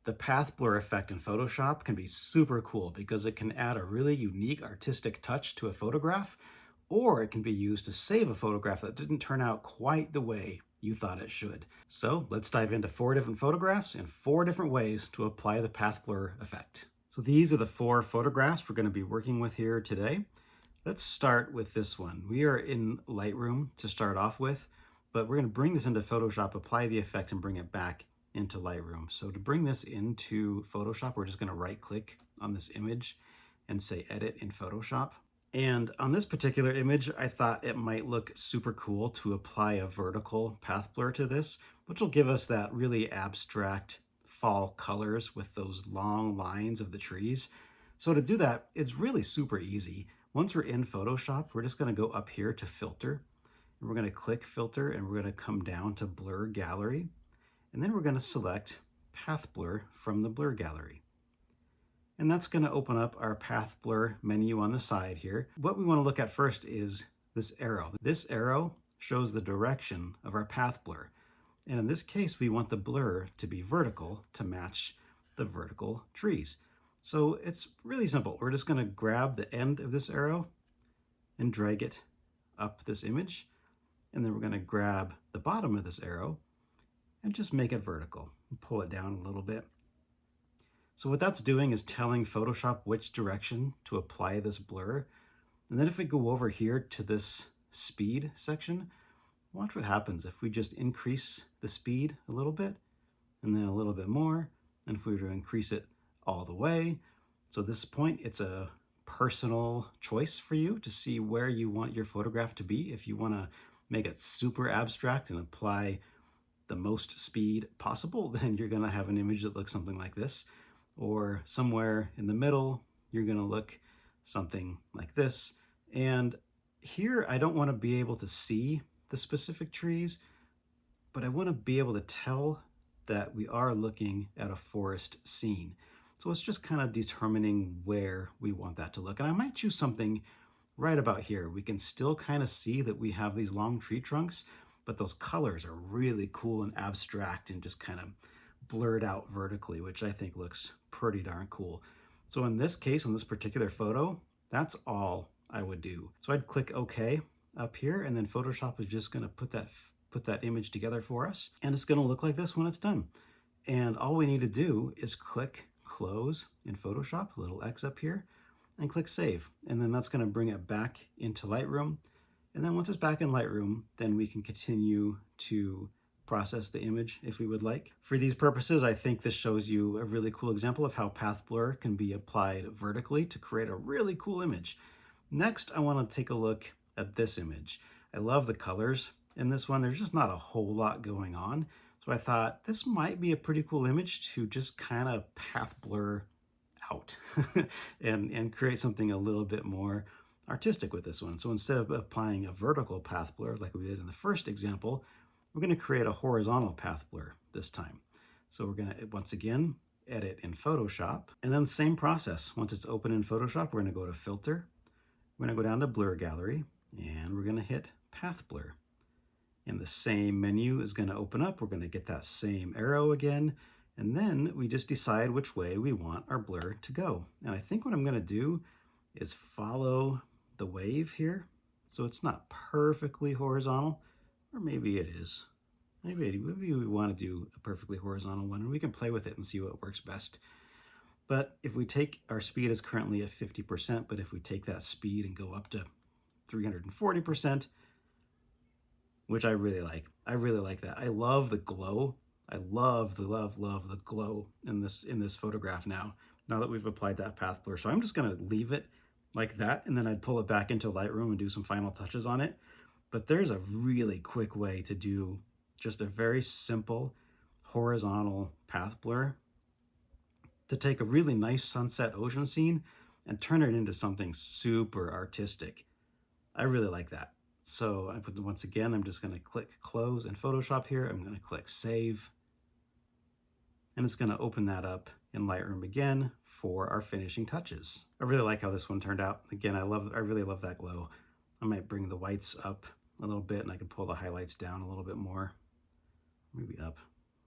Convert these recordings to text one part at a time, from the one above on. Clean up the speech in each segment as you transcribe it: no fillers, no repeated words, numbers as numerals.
The path blur effect in Photoshop can be super cool because it can add a really unique artistic touch to a photograph, or it can be used to save a photograph that didn't turn out quite the way you thought it should. So let's dive into 4 different photographs and 4 different ways to apply the path blur effect. So these are the 4 photographs we're going to be working with here today. Let's start with this one. We are in Lightroom to start off with, but we're going to bring this into Photoshop, apply the effect, and bring it back into Lightroom. So to bring this into Photoshop, we're just going to right click on this image and say edit in Photoshop. And on this particular image, I thought it might look super cool to apply a vertical path blur to this, which will give us that really abstract fall colors with those long lines of the trees. So to do that, it's really super easy. Once we're in Photoshop, we're just going to go up here to filter, and we're going to click filter, and we're going to come down to blur gallery, and then we're going to select path blur from the blur gallery. And that's going to open up our path blur menu on the side here. What we want to look at first is this arrow. This arrow shows the direction of our path blur. And in this case, we want the blur to be vertical to match the vertical trees. So it's really simple. We're just going to grab the end of this arrow and drag it up this image. And then we're going to grab the bottom of this arrow and just make it vertical and pull it down a little bit. So what that's doing is telling Photoshop which direction to apply this blur. And then if we go over here to this speed section, watch what happens if we just increase the speed a little bit and then a little bit more. And if we were to increase it all the way. So at this point, it's a personal choice for you to see where you want your photograph to be. If you want to make it super abstract and apply the most speed possible, then you're going to have an image that looks something like this. Or somewhere in the middle, you're going to look something like this. And here, I don't want to be able to see the specific trees, but I want to be able to tell that we are looking at a forest scene. So it's just kind of determining where we want that to look. And I might choose something right about here. We can still kind of see that we have these long tree trunks, but those colors are really cool and abstract and just kind of blurred out vertically, which I think looks pretty darn cool. So in this case, on this particular photo, that's all I would do. So I'd click OK up here, and then Photoshop is just going to put that image together for us, and it's going to look like this when it's done. And all we need to do is click close in Photoshop, a little X up here, and click save. And then that's going to bring it back into Lightroom. And then once it's back in Lightroom, then we can continue to process the image if we would like. For these purposes, I think this shows you a really cool example of how path blur can be applied vertically to create a really cool image. Next, I want to take a look at this image. I love the colors in this one. There's just not a whole lot going on. So I thought this might be a pretty cool image to just kind of path blur out and create something a little bit more artistic with this one. So instead of applying a vertical path blur like we did in the first example, we're going to create a horizontal path blur this time. So we're going to, once again, edit in Photoshop. And then same process. Once it's open in Photoshop, we're going to go to Filter. We're going to go down to Blur Gallery, and we're going to hit Path Blur. And the same menu is going to open up. We're going to get that same arrow again. And then we just decide which way we want our blur to go. And I think what I'm going to do is follow the wave here. So it's not perfectly horizontal. Or maybe it is. Maybe we want to do a perfectly horizontal one, and we can play with it and see what works best. But if we take, our speed is currently at 50%, but if we take that speed and go up to 340%, which I really like that. I love the glow. I love the glow in this photograph now that we've applied that path blur. So I'm just going to leave it like that, and then I'd pull it back into Lightroom and do some final touches on it. But there's a really quick way to do just a very simple horizontal path blur to take a really nice sunset ocean scene and turn it into something super artistic. I really like that. So once again, I'm just going to click close in Photoshop here. I'm going to click save. And it's going to open that up in Lightroom again for our finishing touches. I really like how this one turned out. Again, I really love that glow. I might bring the whites up a little bit, and I can pull the highlights down a little bit more. Maybe up.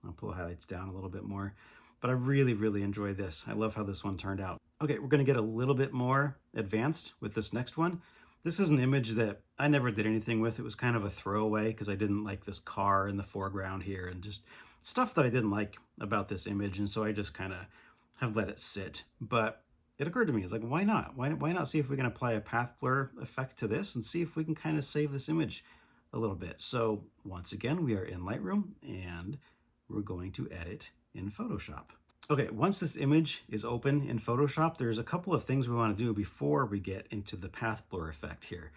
I'll pull the highlights down a little bit more. but I really, really enjoy this. I love how this one turned out. Okay, we're gonna get a little bit more advanced with this next one. This is an image that I never did anything with. It was kind of a throwaway because I didn't like this car in the foreground here and just stuff that I didn't like about this image. And so I just kind of have let it sit. But it occurred to me, it's like, why not? Why not see if we can apply a path blur effect to this and see if we can kind of save this image a little bit. So once again, we are in Lightroom and we're going to edit in Photoshop. Okay, once this image is open in Photoshop, there's a couple of things we want to do before we get into the path blur effect here.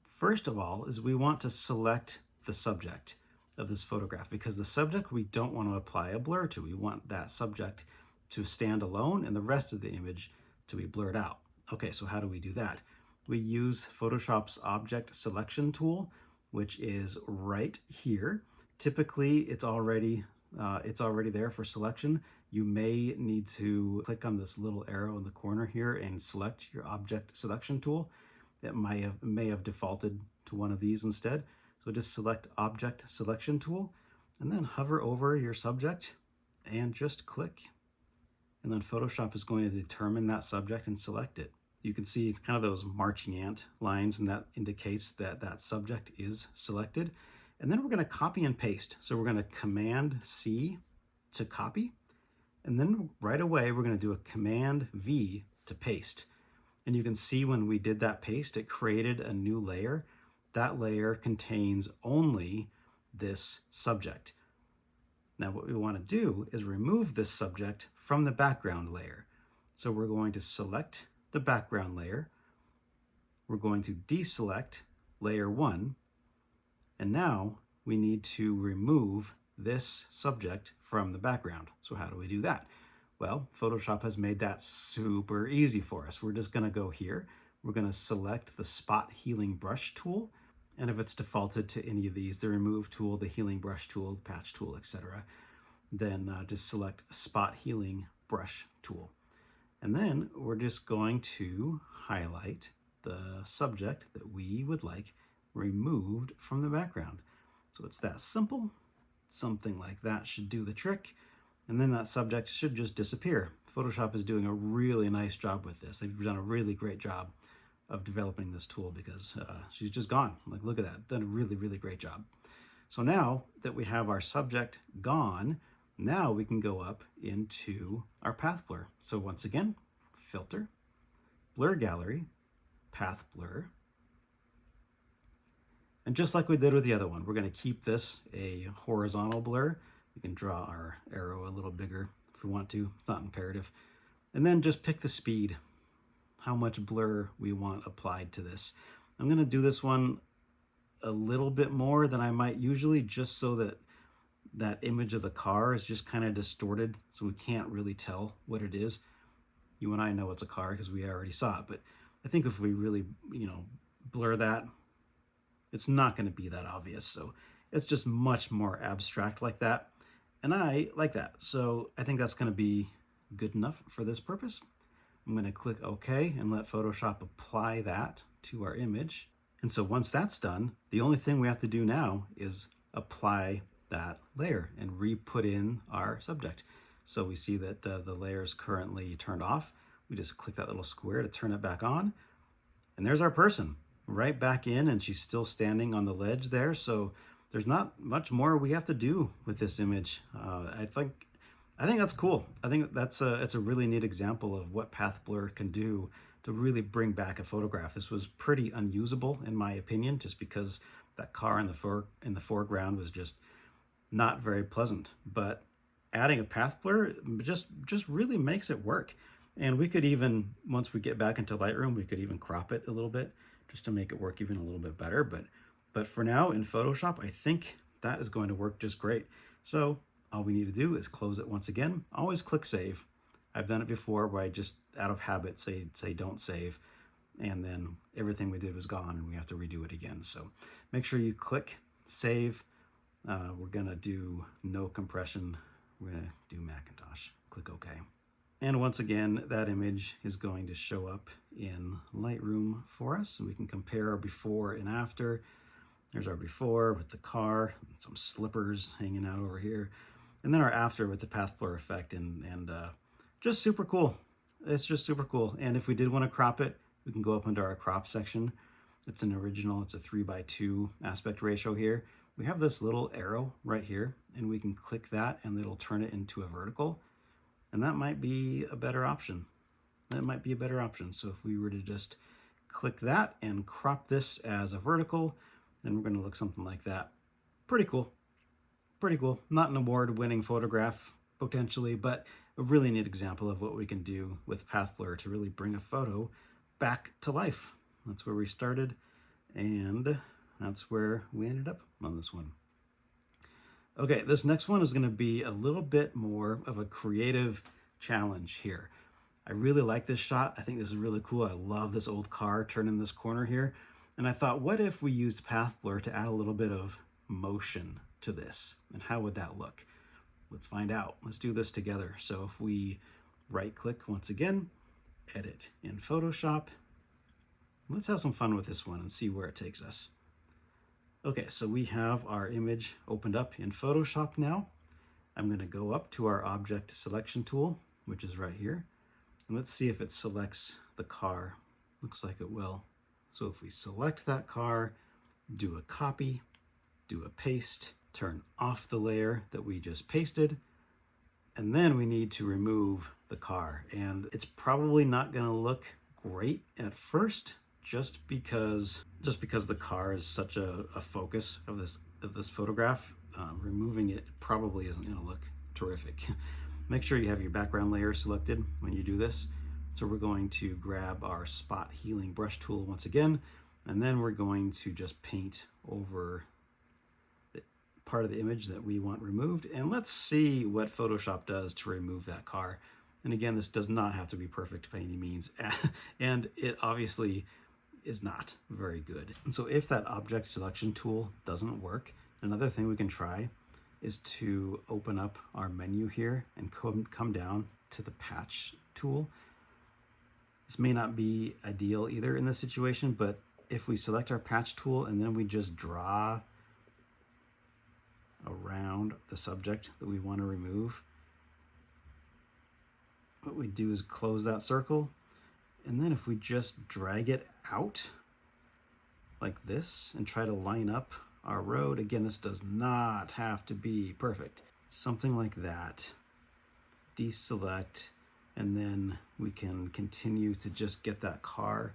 First of all is we want to select the subject of this photograph because the subject we don't want to apply a blur to. We want that subject to stand alone and the rest of the image to be blurred out. Okay, so how do we do that? We use Photoshop's object selection tool, which is right here. Typically, it's already there for selection. You may need to click on this little arrow in the corner here and select your object selection tool. It may have defaulted to one of these instead. So just select object selection tool and then hover over your subject and just click. And then Photoshop is going to determine that subject and select it. You can see it's kind of those marching ant lines, and that indicates that that subject is selected. And then we're going to copy and paste. So we're going to Command C to copy. And then right away, we're going to do a Command V to paste. And you can see when we did that paste, it created a new layer. That layer contains only this subject. Now what we want to do is remove this subject from the background layer. So we're going to select the background layer. We're going to deselect layer 1. And now we need to remove this subject from the background. So how do we do that? Well, Photoshop has made that super easy for us. We're just going to go here. We're going to select the spot healing brush tool. And if it's defaulted to any of these, the remove tool, the healing brush tool, patch tool, etc., then just select spot healing brush tool. And then we're just going to highlight the subject that we would like removed from the background. So it's that simple. Something like that should do the trick. And then that subject should just disappear. Photoshop is doing a really nice job with this. They've done a really great job of developing this tool because she's just gone. Like, look at that, done a really, really great job. So now that we have our subject gone, now we can go up into our path blur. So once again, filter, blur gallery, path blur. And just like we did with the other one, we're going to keep this a horizontal blur. We can draw our arrow a little bigger if we want to. It's not imperative. And then just pick the speed, how much blur we want applied to this. I'm going to do this one a little bit more than I might usually, just so that that image of the car is just kind of distorted, so we can't really tell what it is. You and I know it's a car because we already saw it, but I think if we really, blur that, it's not going to be that obvious. So it's just much more abstract like that. And I like that. So I think that's going to be good enough for this purpose. I'm going to click OK and let Photoshop apply that to our image. And so once that's done, the only thing we have to do now is apply that layer and re-put in our subject. So we see that the layer is currently turned off. We just click that little square to turn it back on. And there's our person right back in, and she's still standing on the ledge there. So there's not much more we have to do with this image. I think that's cool. I think it's a really neat example of what path blur can do to really bring back a photograph. This was pretty unusable in my opinion, just because that car in the foreground was just not very pleasant. But adding a path blur just really makes it work. And we could even, once we get back into Lightroom, we could even crop it a little bit just to make it work even a little bit better. But for now in Photoshop, I think that is going to work just great. So all we need to do is close it once again. Always click save. I've done it before where I just out of habit say don't save, and then everything we did was gone and we have to redo it again. So make sure you click save. We're gonna do no compression. We're gonna do Macintosh. Click OK. And once again, that image is going to show up in Lightroom for us. So we can compare our before and after. There's our before with the car and some slippers hanging out over here. And then our after with the path blur effect, and just super cool. It's just super cool. And if we did want to crop it, we can go up into our crop section. It's an original, it's a 3:2 aspect ratio here. We have this little arrow right here, and we can click that and it'll turn it into a vertical. And that might be a better option. That might be a better option. So if we were to just click that and crop this as a vertical, then we're going to look something like that. Pretty cool. Pretty cool. Not an award-winning photograph, potentially, but a really neat example of what we can do with path blur to really bring a photo back to life. That's where we started, and that's where we ended up on this one. Okay, this next one is going to be a little bit more of a creative challenge here. I really like this shot. I think this is really cool. I love this old car turning this corner here. And I thought, what if we used path blur to add a little bit of motion to this? And how would that look? Let's find out. Let's do this together. So if we right click once again, edit in Photoshop, let's have some fun with this one and see where it takes us. Okay, so we have our image opened up in Photoshop now. I'm going to go up to our object selection tool, which is right here. And let's see if it selects the car. Looks like it will. So if we select that car, do a copy, do a paste, turn off the layer that we just pasted, and then we need to remove the car. And it's probably not going to look great at first, just because the car is such a focus of this photograph. Removing it probably isn't going to look terrific. Make sure you have your background layer selected when you do this. So we're going to grab our spot healing brush tool once again, and then we're going to just paint over the part of the image that we want removed. And let's see what Photoshop does to remove that car. And again, this does not have to be perfect by any means, and it obviously is not very good. And so if that object selection tool doesn't work, another thing we can try is to open up our menu here and come down to the patch tool. This may not be ideal either in this situation, but if we select our patch tool and then we just draw around the subject that we want to remove, what we do is close that circle, and then if we just drag it out like this and try to line up our road, again, this does not have to be perfect. Something like that. Deselect, and then we can continue to just get that car.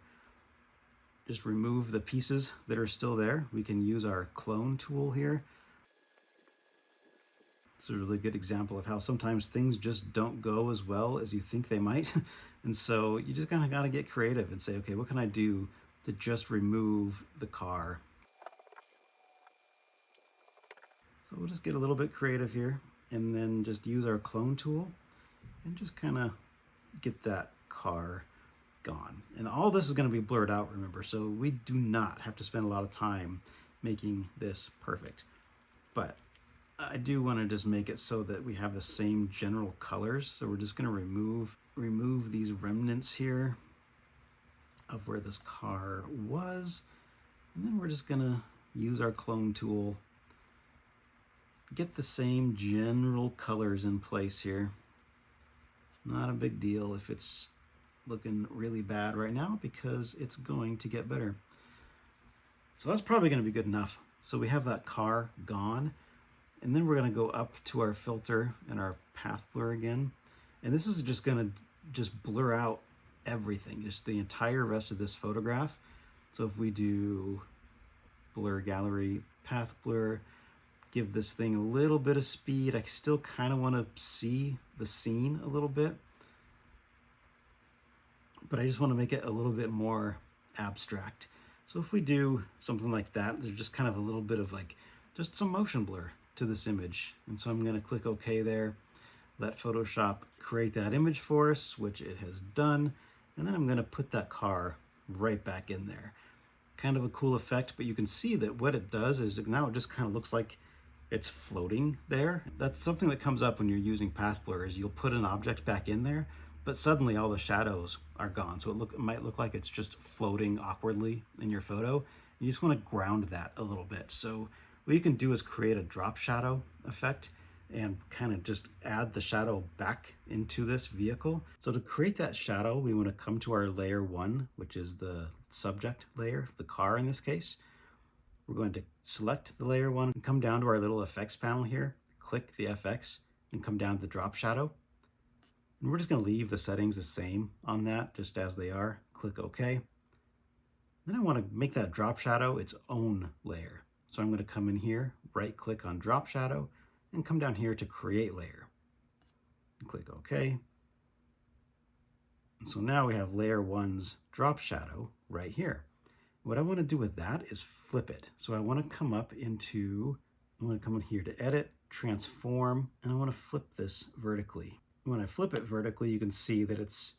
Just remove the pieces that are still there. We can use our clone tool here. It's a really good example of how sometimes things just don't go as well as you think they might. And so you just kind of got to get creative and say, okay, what can I do to just remove the car? So we'll just get a little bit creative here and then just use our clone tool and just kind of get that car gone. And all this is going to be blurred out, remember, so we do not have to spend a lot of time making this perfect. But I do want to just make it so that we have the same general colors. So we're just going to remove these remnants here of where this car was. And then we're just going to use our clone tool, get the same general colors in place here. Not a big deal if it's looking really bad right now, because it's going to get better. So that's probably going to be good enough. So we have that car gone, and then we're going to go up to our filter and our path blur again. And this is just going to just blur out everything, just the entire rest of this photograph. So if we do blur gallery, path blur, give this thing a little bit of speed. I still kind of want to see the scene a little bit, but I just want to make it a little bit more abstract. So if we do something like that, there's just kind of a little bit of like just some motion blur to this image. And so I'm going to click OK there, let Photoshop create that image for us, which it has done. And then I'm going to put that car right back in there. Kind of a cool effect, but you can see that what it does is now it just kind of looks like it's floating there. That's something that comes up when you're using path blur, is you'll put an object back in there, but suddenly all the shadows are gone. So it might look like it's just floating awkwardly in your photo. You just want to ground that a little bit. So what you can do is create a drop shadow effect, and kind of just add the shadow back into this vehicle. So to create that shadow, we want to come to our layer 1, which is the subject layer, the car in this case. We're going to select the layer 1 and come down to our little effects panel here, click the FX and come down to drop shadow. And we're just going to leave the settings the same on that, just as they are. Click OK. Then I want to make that drop shadow its own layer. So I'm going to come in here, right click on drop shadow, and come down here to create layer. And click OK. And so now we have layer 1's drop shadow right here. What I want to do with that is flip it. So I want to come up into, I want to come in here to edit, transform, and I want to flip this vertically. When I flip it vertically, you can see that it's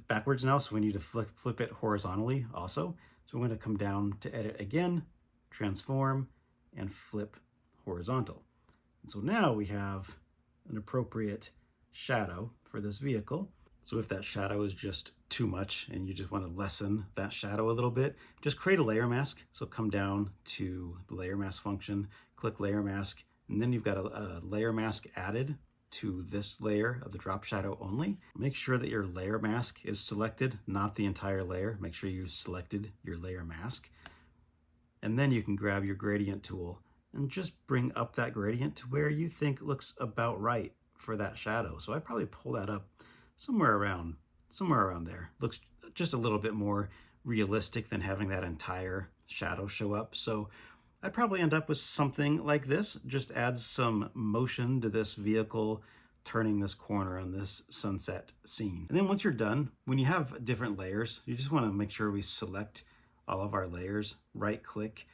backwards now, so we need to flip it horizontally also. So I'm going to come down to edit again, transform, and flip horizontal. And so now we have an appropriate shadow for this vehicle. So if that shadow is just too much and you just want to lessen that shadow a little bit, just create a layer mask. So come down to the layer mask function, click layer mask, and then you've got a layer mask added to this layer of the drop shadow only. Make sure that your layer mask is selected, not the entire layer. Make sure you selected your layer mask. And then you can grab your gradient tool and just bring up that gradient to where you think looks about right for that shadow. So I probably pull that up somewhere around there. Looks just a little bit more realistic than having that entire shadow show up. So I'd probably end up with something like this. Just adds some motion to this vehicle turning this corner on this sunset scene. And then once you're done, when you have different layers, you just want to make sure we select all of our layers, right click,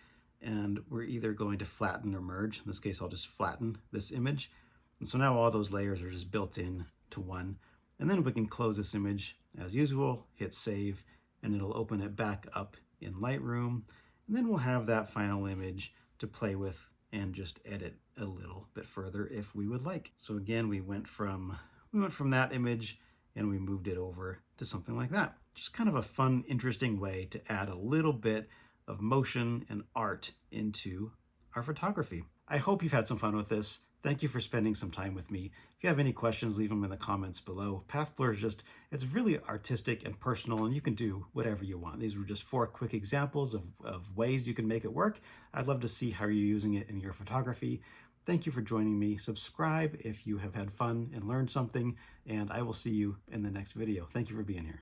and we're either going to flatten or merge. In this case, I'll just flatten this image. And so now all those layers are just built in to one. And then we can close this image as usual, hit save, and it'll open it back up in Lightroom. And then we'll have that final image to play with and just edit a little bit further if we would like. So again, we went from that image and we moved it over to something like that. Just kind of a fun, interesting way to add a little bit of motion and art into our photography. I hope you've had some fun with this. Thank you for spending some time with me. If you have any questions, leave them in the comments below. Path Blur is it's really artistic and personal, and you can do whatever you want. These were just 4 quick examples of ways you can make it work. I'd love to see how you're using it in your photography. Thank you for joining me. Subscribe if you have had fun and learned something, and I will see you in the next video. Thank you for being here.